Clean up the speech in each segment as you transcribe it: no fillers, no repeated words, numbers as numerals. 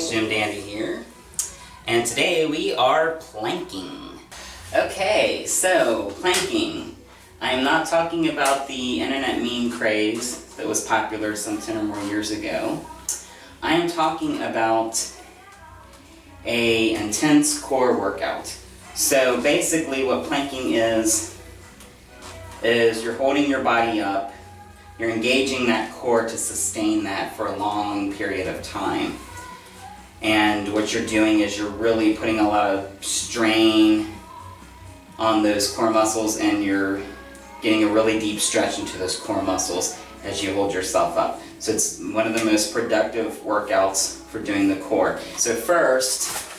guys, Jim Dandy here, and today we are planking. Okay, so planking. I am not talking about the internet meme craze that was popular some 10 or more years ago. I am talking about a intense core workout. So basically what planking is you're holding your body up, you're engaging that core to sustain that for a long period of time. And what you're doing is you're really putting a lot of strain on those core muscles, and you're getting a really deep stretch into those core muscles as you hold yourself up. So it's one of the most productive workouts for doing the core. So first,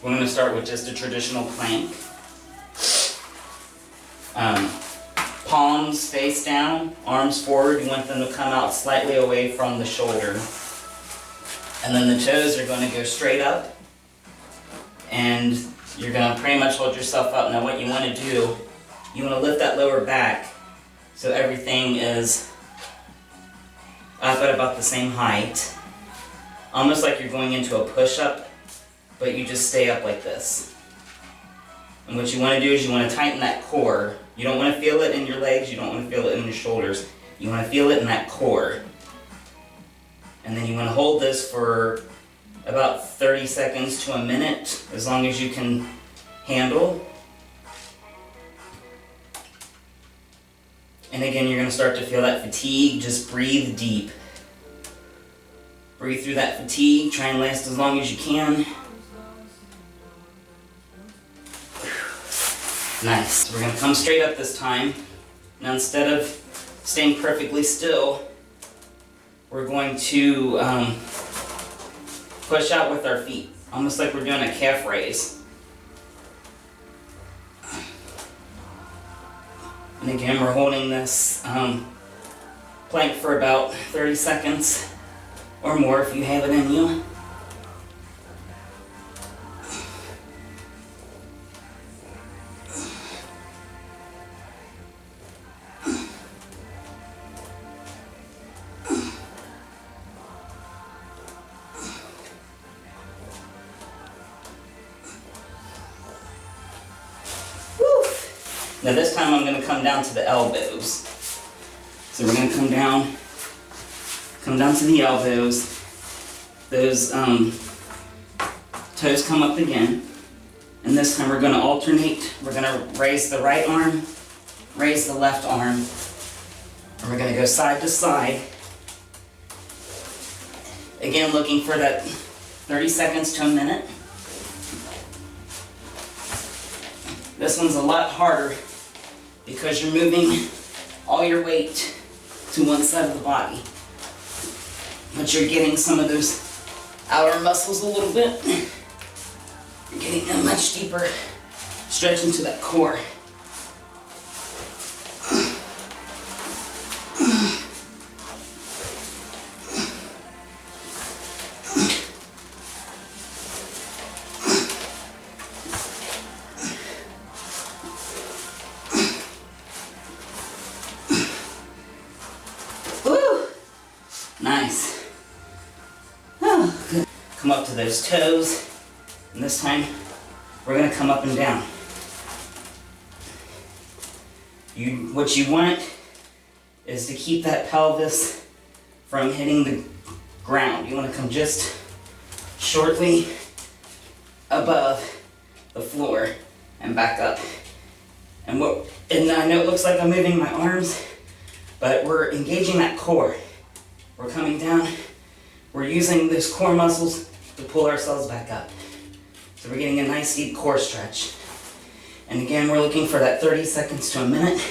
we're going to start with just a traditional plank. Palms face down, arms forward. You want them to come out slightly away from the shoulder. And then the toes are going to go straight up. And you're going to pretty much hold yourself up. Now what you want to do, you want to lift that lower back so everything is up at about the same height. Almost like you're going into a push-up, but you just stay up like this. And what you want to do is you want to tighten that core. You don't want to feel it in your legs, you don't want to feel it in your shoulders. You want to feel it in that core. And then you want to hold this for about 30 seconds to a minute, as long as you can handle. And again, you're going to start to feel that fatigue. Just breathe deep. Breathe through that fatigue. Try and last as long as you can. Nice. So we're going to come straight up this time. Now instead of staying perfectly still, we're going to push out with our feet, almost like we're doing a calf raise. And again, we're holding this plank for about 30 seconds or more if you have it in you. Now this time I'm going to come down to the elbows. So we're going to come down to the elbows. Those toes come up again. And this time we're going to alternate. We're going to raise the right arm, raise the left arm. And we're going to go side to side. Again, looking for that 30 seconds to a minute. This one's a lot harder because you're moving all your weight to one side of the body. But you're getting some of those outer muscles a little bit. You're getting a much deeper stretch into that core. Nice. Oh, good. Come up to those toes, and this time we're going to come up and down. What you want is to keep that pelvis from hitting the ground. You want to come just shortly above the floor and back up. And I know it looks like I'm moving my arms, but we're engaging that core. We're coming down, we're using those core muscles to pull ourselves back up. So we're getting a nice deep core stretch. And again, we're looking for that 30 seconds to a minute.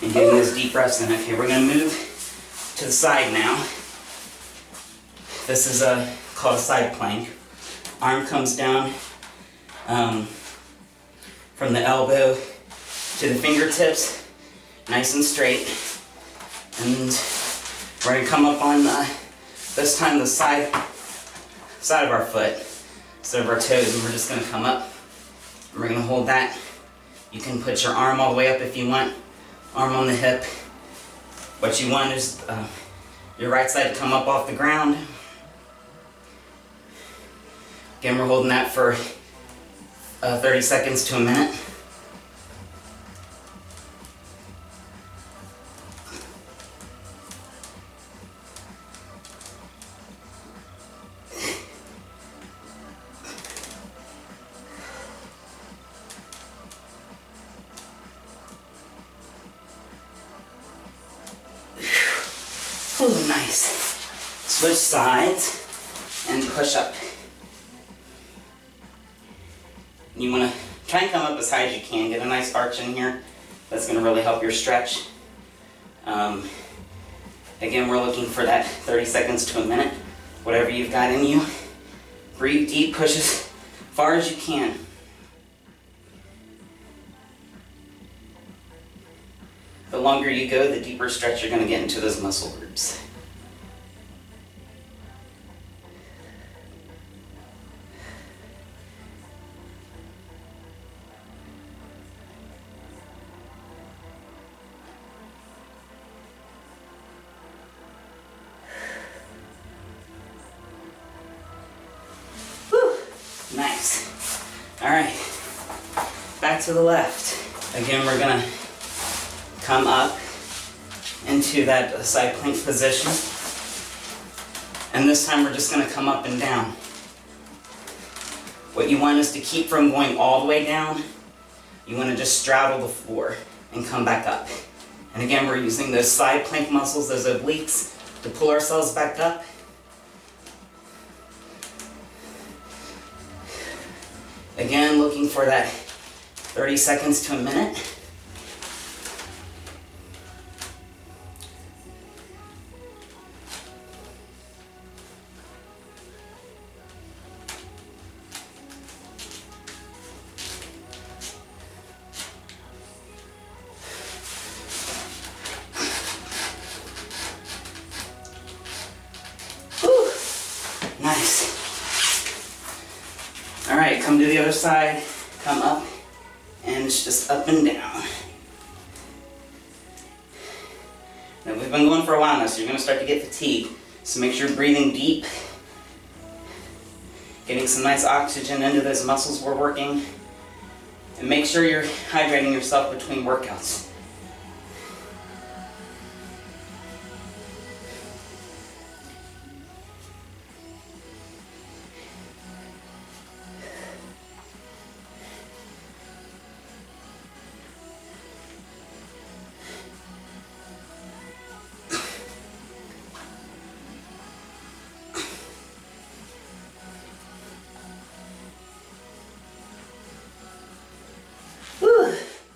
And getting those deep breaths in. Okay, we're going to move to the side now. This is called a side plank. Arm comes down from the elbow to the fingertips, nice and straight. And we're going to come up on, this time, the side of our foot instead of our toes, and we're just going to come up. We're going to hold that You can put your arm all the way up if you want, arm on the hip. What you want is your right side to come up off the ground. Again, we're holding that for 30 seconds to a minute. Ooh, nice. Switch sides and push up. You want to try and come up as high as you can. Get a nice arch in here. That's going to really help your stretch. Again, we're looking for that 30 seconds to a minute. Whatever you've got in you. Breathe deep, push as far as you can. The longer you go, the deeper stretch you're going to get into those muscle groups. Whew. Nice. All right, back to the left. Again, we're going to come up into that side plank position. And this time we're just going to come up and down. What you want is to keep from going all the way down. You want to just straddle the floor and come back up. And again, we're using those side plank muscles, those obliques, to pull ourselves back up. Again, looking for that 30 seconds to a minute. Nice. All right, come to the other side, come up, and it's just up and down. Now we've been going for a while now, so you're gonna start to get fatigued. So make sure you're breathing deep, getting some nice oxygen into those muscles we're working, and make sure you're hydrating yourself between workouts.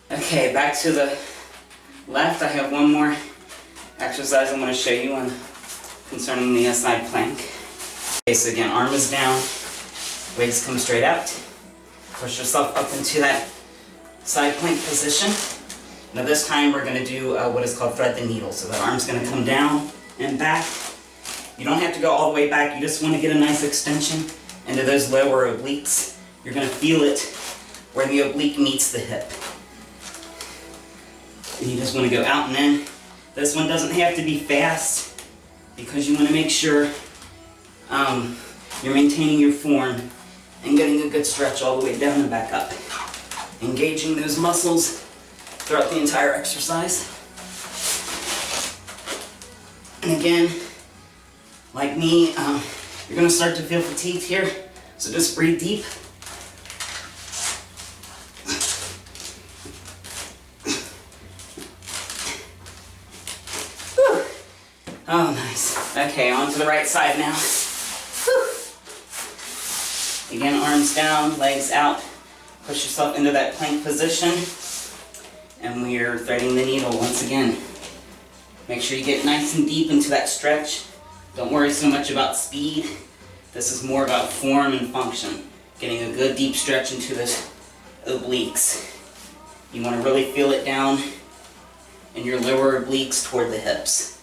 Okay, back to the left. I have one more exercise I'm going to show you on concerning the side plank. Okay, so again, arm is down, legs come straight out. Push yourself up into that side plank position. Now this time we're going to do what is called thread the needle. So that arm's going to come down and back. You don't have to go all the way back. You just want to get a nice extension into those lower obliques. You're going to feel it where the oblique meets the hip. And you just want to go out and in. This one doesn't have to be fast because you want to make sure you're maintaining your form and getting a good stretch all the way down and back up. Engaging those muscles throughout the entire exercise. And again, like me, you're going to start to feel fatigued here, so just breathe deep. Oh, nice. Okay, on to the right side now. Whew. Again, arms down, legs out. Push yourself into that plank position. And we are threading the needle once again. Make sure you get nice and deep into that stretch. Don't worry so much about speed. This is more about form and function. Getting a good deep stretch into those obliques. You want to really feel it down in your lower obliques toward the hips.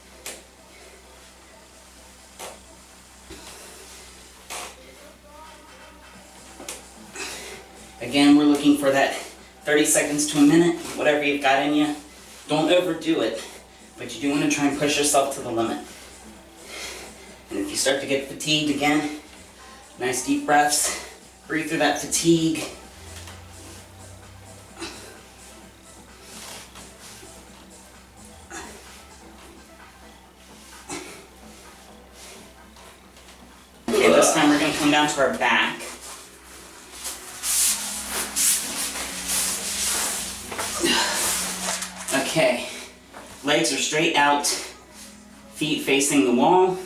Again, we're looking for that 30 seconds to a minute, whatever you've got in you. Don't overdo it, but you do want to try and push yourself to the limit. And if you start to get fatigued again, nice deep breaths, breathe through that fatigue. Okay, this time we're going to come down to our back. Okay, legs are straight out, feet facing the wall.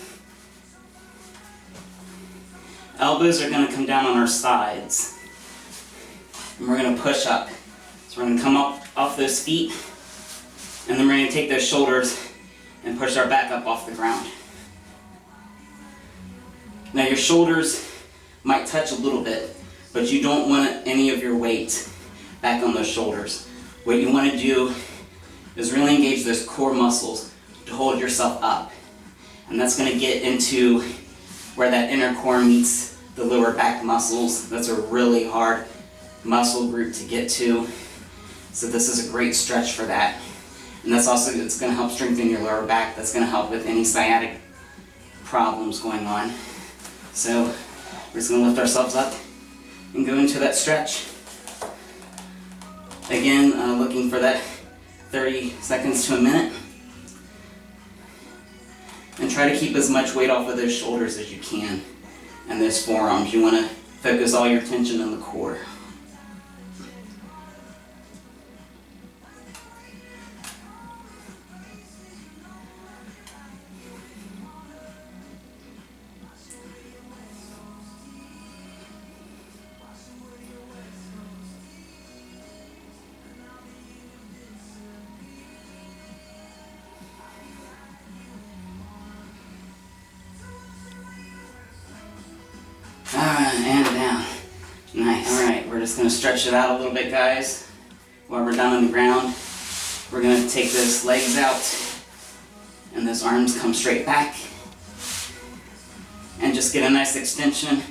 Elbows are going to come down on our sides. And we're going to push up. So we're going to come up off those feet, and then we're going to take those shoulders and push our back up off the ground. Now your shoulders might touch a little bit, but you don't want any of your weight back on those shoulders. What you want to do is really engage those core muscles to hold yourself up. And that's going to get into where that inner core meets the lower back muscles. That's a really hard muscle group to get to. So this is a great stretch for that. And that's also, it's going to help strengthen your lower back. That's going to help with any sciatic problems going on. So we're just going to lift ourselves up and go into that stretch. Again, looking for that 30 seconds to a minute. And try to keep as much weight off of those shoulders as you can and those forearms. You want to focus all your tension in the core. And down. Nice. Alright, we're just going to stretch it out a little bit, guys. While we're down on the ground, we're going to take those legs out and those arms come straight back. And just get a nice extension.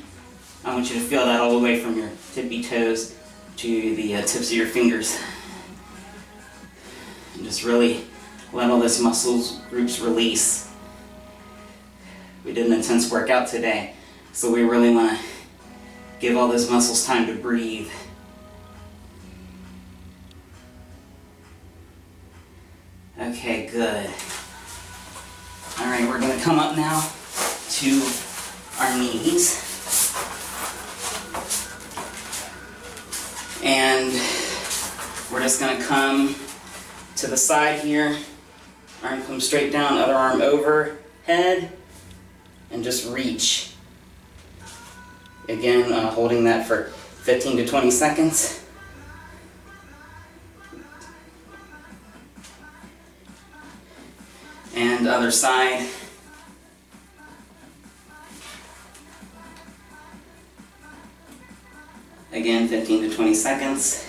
I want you to feel that all the way from your tippy toes to the tips of your fingers. And just really let all those muscles groups release. We did an intense workout today, so we really want to give all those muscles time to breathe. Okay, good. Alright, we're going to come up now to our knees. And we're just going to come to the side here. Arm comes straight down, other arm overhead, and just reach. Again, holding that for 15 to 20 seconds. And other side. Again, 15 to 20 seconds.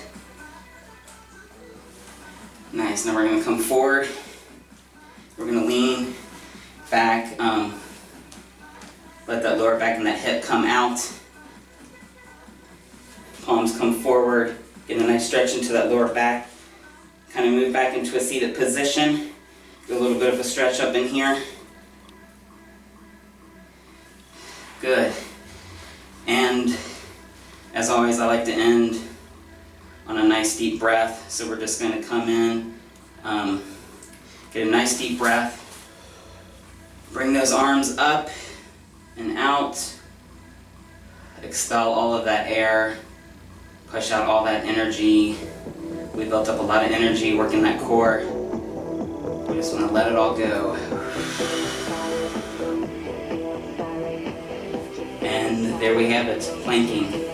Nice, now we're going to come forward. We're going to lean back, let that lower back and that hip come out. Palms come forward, get a nice stretch into that lower back. Kind of move back into a seated position. Do a little bit of a stretch up in here. Good. And as always, I like to end on a nice deep breath. So we're just going to come in, get a nice deep breath. Bring those arms up and out. Expel all of that air. Push out all that energy. We built up a lot of energy working that core. We just want to let it all go. And there we have it, planking.